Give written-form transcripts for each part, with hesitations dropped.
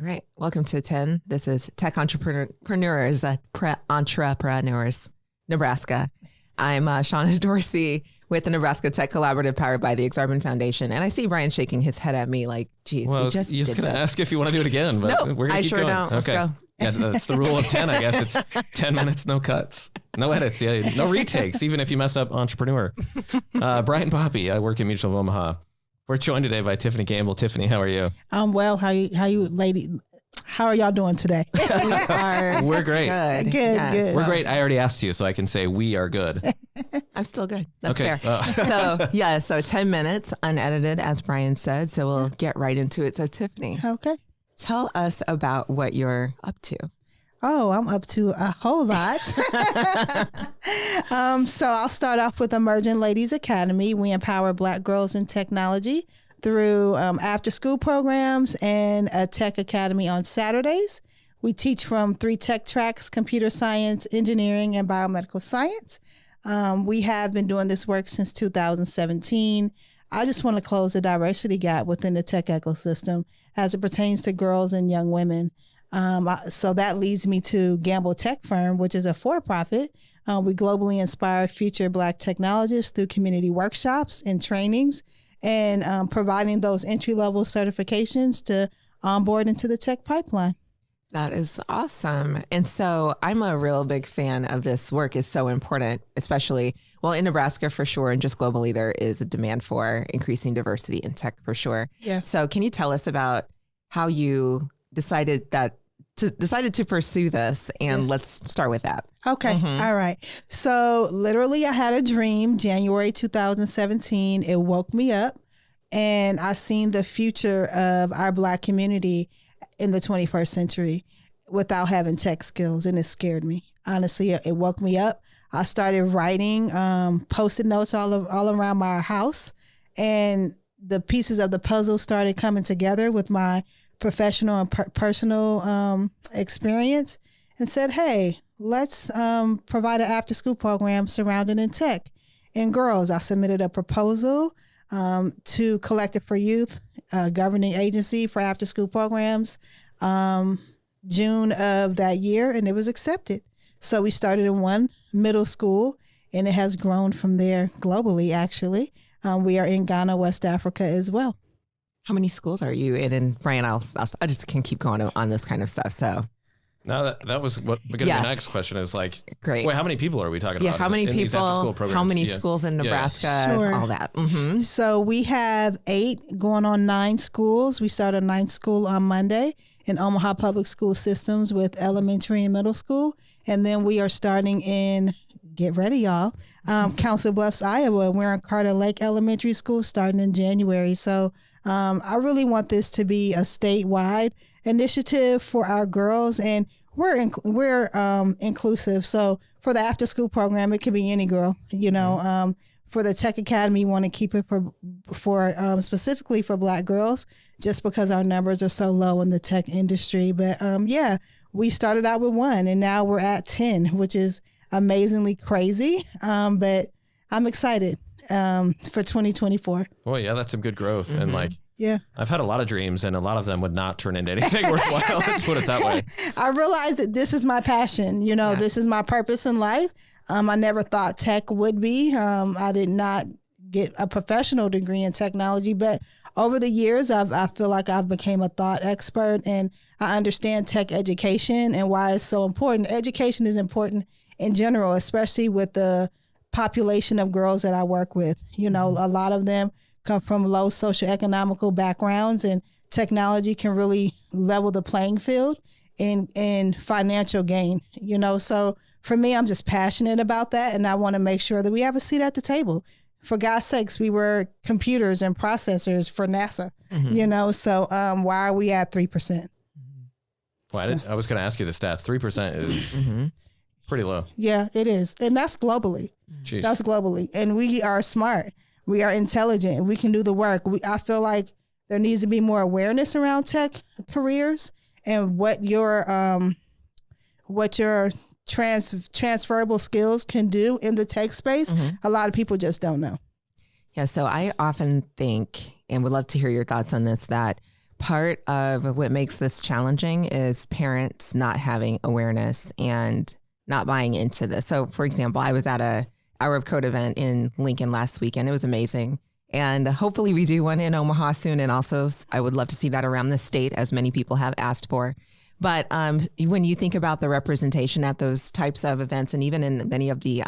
All right. Welcome to 10. This is Tech Entrepreneurs, Nebraska. I'm Shauna Dorsey with the Nebraska Tech Collaborative powered by the Exarban Foundation. And I see Brian shaking his head at me like, geez, we just you're going to ask if you want to do it again, but no, we're going I to keep sure going. don't. Let's go. Yeah, that's the rule of 10, I guess. It's 10 minutes, no cuts, no edits, no retakes, even if you mess up Entrepreneur. Brian Poppy, I work at Mutual of Omaha. We're joined today by Tiffany Gamble. Tiffany, how are you? I'm well. How you lady? How are y'all doing today? We're great. Good. Yes. We're great. I already asked you, so I can say we are good. I'm still good. That's okay. fair. So 10 minutes unedited, as Brian said. So we'll get right into it. So Tiffany, Okay. tell us about what you're up to. Oh, I'm up to a whole lot. So I'll start off with Emerging Ladies Academy. We empower Black girls in technology through after-school programs and a tech academy on Saturdays. We teach from 3 tech tracks: computer science, engineering, and biomedical science. We have been doing this work since 2017. I just want to close the diversity gap within the tech ecosystem as it pertains to girls and young women. So that leads me to Gamble Tech Firm, which is a for-profit. We globally inspire future Black technologists through community workshops and trainings and providing those entry-level certifications to onboard into the tech pipeline. That is awesome. And so I'm a real big fan of this work. Is so important, especially, well, in Nebraska for sure, and just globally, there is a demand for increasing diversity in tech for sure. Yeah. So can you tell us about how you decided to pursue this? And Yes. let's start with that. Okay. All right. So literally I had a dream January 2017. It woke me up and I seen the future of our Black community in the 21st century without having tech skills. And it scared me. Honestly, it woke me up. I started writing Post-it notes all around my house, and the pieces of the puzzle started coming together with my professional and personal experience, and said, hey, let's provide an after-school program surrounded in tech and girls. I submitted a proposal to Collective for Youth, a governing agency for after-school programs, June of that year, and it was accepted. So we started in one middle school, and it has grown from there globally, actually. We are in Ghana, West Africa as well. How many schools are you in? And Brian, I just can keep going on this kind of stuff. So Now that was what going to be the next question is like, great. Wait, how many people are we talking about? How many in these after-school people, programs? how many schools in Nebraska, Sure. all that. Mm-hmm. So we have 8 going on 9 schools. We started 9th school on Monday in Omaha Public School Systems with elementary and middle school. And then we are starting in, get ready, y'all, Council Bluffs, Iowa. We're in Carter Lake Elementary School starting in January. So I really want this to be a statewide initiative for our girls, and we're inclusive. So for the after school program, it could be any girl, for the Tech Academy, want to keep it for specifically for Black girls, just because our numbers are so low in the tech industry. But we started out with 1 and now we're at 10, which is amazingly crazy. But I'm excited for 2024. Boy, yeah, that's some good growth. Mm-hmm. And like, yeah, I've had a lot of dreams and a lot of them would not turn into anything worthwhile. Let's put it that way. I realized that this is my passion. This is my purpose in life. I never thought tech would be. I did not get a professional degree in technology, but over the years, I feel like I've became a thought expert, and I understand tech education and why it's so important. Education is important in general, especially with the population of girls that I work with. A lot of them come from low socioeconomical backgrounds, and technology can really level the playing field in financial gain. So for me, I'm just passionate about that, and I want to make sure that we have a seat at the table. For God's sakes, we were computers and processors for NASA, so why are we at 3%? Well, I was going to ask you the stats. 3% is pretty low. Yeah, it is. And that's globally. Jeez. That's globally. And we are smart. We are intelligent. We can do the work. I feel like there needs to be more awareness around tech careers and what your transferable skills can do in the tech space. A lot of people just don't know. Yeah. So I often think, and would love to hear your thoughts on this, that part of what makes this challenging is parents not having awareness and not buying into this. So, for example, I was at a Hour of Code event in Lincoln last weekend. It was amazing. And hopefully we do one in Omaha soon. And also I would love to see that around the state, as many people have asked for. But when you think about the representation at those types of events, and even in many of the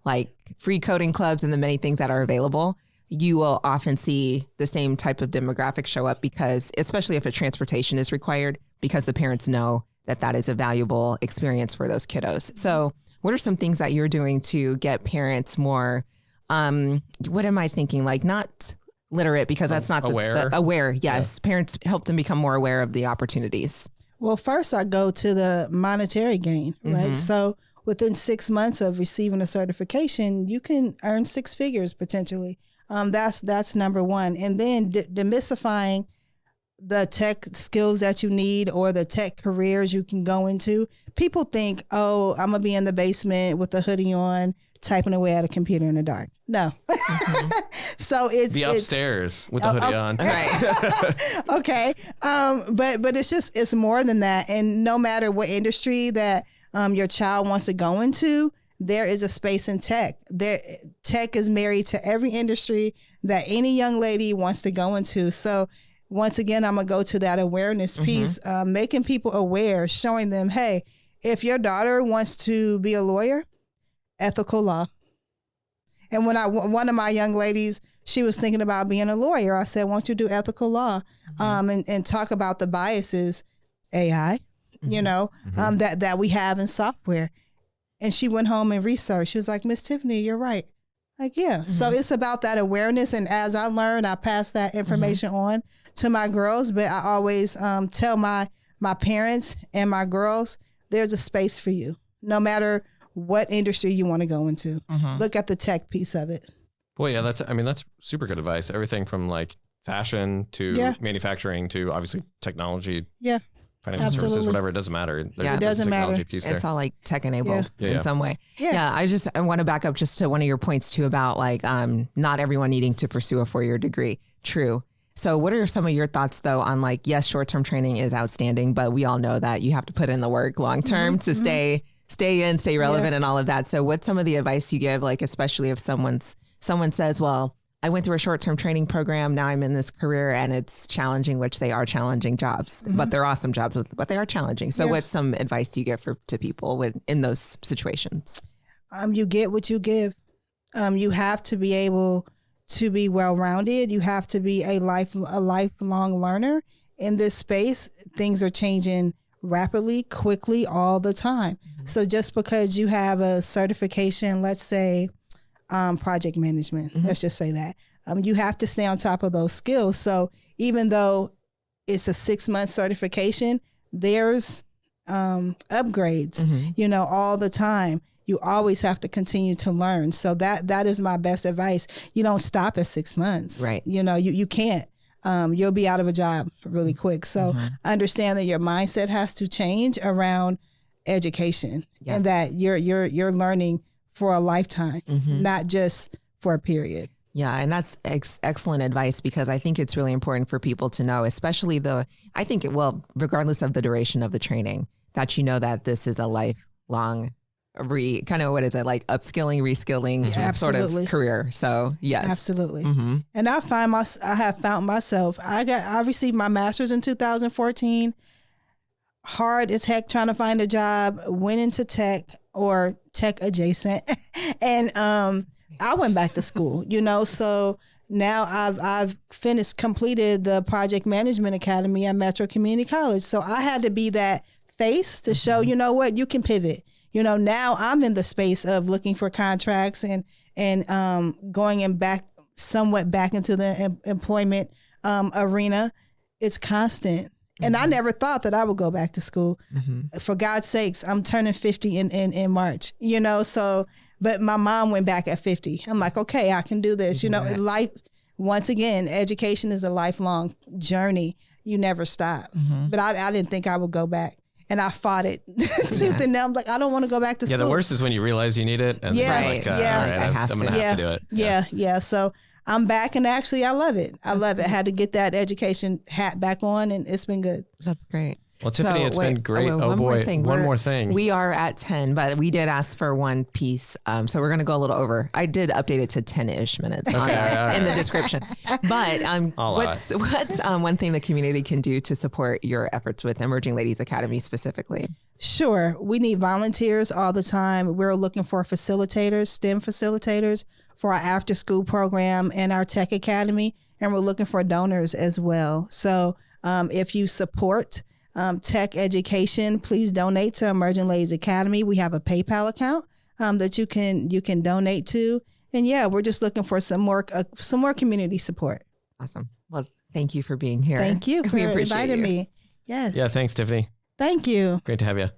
like free coding clubs and the many things that are available, you will often see the same type of demographic show up, because especially if a transportation is required, because the parents know that that is a valuable experience for those kiddos. So what are some things that you're doing to get parents more, what am I thinking? Like not literate, because that's not aware. Aware. Yes. Yeah. Parents help them become more aware of the opportunities. Well, first I go to the monetary gain, right? Mm-hmm. So within 6 months of receiving a certification, you can earn six figures potentially. That's number one. And then demystifying the tech skills that you need or the tech careers you can go into. People think, oh, I'm going to be in the basement with a hoodie on, typing away at a computer in the dark. No. Mm-hmm. So it's upstairs with the hoodie on. Right. Okay. But it's more than that. And no matter what industry that your child wants to go into, there is a space in tech. Tech is married to every industry that any young lady wants to go into. So once again, I'm going to go to that awareness piece, making people aware, showing them, hey, if your daughter wants to be a lawyer, ethical law. And when one of my young ladies, she was thinking about being a lawyer, I said, won't you do ethical law and talk about the biases, AI, that we have in software. And she went home and researched. She was like, Miss Tiffany, you're right. Like, yeah. Mm-hmm. So it's about that awareness. And as I learn, I pass that information on to my girls. But I always tell my parents and my girls, there's a space for you, no matter what industry you want to go into. Mm-hmm. Look at the tech piece of it. Well, yeah, that's super good advice. Everything from like fashion to manufacturing to obviously technology. Yeah. Financial services, whatever, it doesn't matter. It doesn't matter. It's all like tech enabled in some way. Yeah. I want to back up just to one of your points too about like not everyone needing to pursue a 4-year degree. True. So what are some of your thoughts though on like, yes, short-term training is outstanding, but we all know that you have to put in the work long-term to stay relevant and all of that. So what's some of the advice you give, like, especially if someone says, well, I went through a short-term training program. Now I'm in this career and it's challenging, which they are challenging jobs, but they're awesome jobs, but they are challenging. So what's some advice do you give to people in those situations? You get what you give. You have to be able to be well-rounded. You have to be a lifelong learner in this space. Things are changing rapidly, quickly, all the time. So just because you have a certification, let's say, project management. Let's just say that. You have to stay on top of those skills. So even though it's a 6-month certification, there's upgrades, all the time. You always have to continue to learn. So that is my best advice. You don't stop at 6 months. Right. You can't. You'll be out of a job really quick. So understand that your mindset has to change around education and that you're learning for a lifetime, not just for a period. Yeah. And that's excellent advice, because I think it's really important for people to know, especially regardless of the duration of the training, that you know that this is a lifelong upskilling, reskilling sort of career. So yes. Absolutely. And I have found myself, I received my master's in 2014, hard as heck trying to find a job, went into tech or tech adjacent. And I went back to school, so now I've completed the project management academy at Metro Community College. So I had to be that face to show, what, you can pivot. Now I'm in the space of looking for contracts and going somewhat back into the employment arena. It's constant. And I never thought that I would go back to school. For God's sakes, I'm turning 50 in March, so, but my mom went back at 50. I'm like, okay, I can do this. Life, once again, education is a lifelong journey. You never stop. But I didn't think I would go back. And I fought it tooth and nail. I'm like, I don't want to go back to school. Yeah, the worst is when you realize you need it. And then you're like, all right, I'm going to have to do it. Yeah. So I'm back, and actually I love it. I love it. Had to get that education hat back on, and it's been good. That's great. Well, Tiffany, it's been great. One more more thing. We are at 10, but we did ask for one piece. So we're going to go a little over. I did update it to 10-ish minutes in the description. But what's one thing the community can do to support your efforts with Emerging Ladies Academy specifically? Sure. We need volunteers all the time. We're looking for facilitators, STEM facilitators for our after school program and our tech academy. And we're looking for donors as well. So if you support tech education, please donate to Emerging Ladies Academy. We have a PayPal account that you can donate to. And yeah, we're just looking for some more community support. Awesome. Well, thank you for being here. Thank you for inviting me. Yes. Yeah. Thanks, Tiffany. Thank you. Great to have you.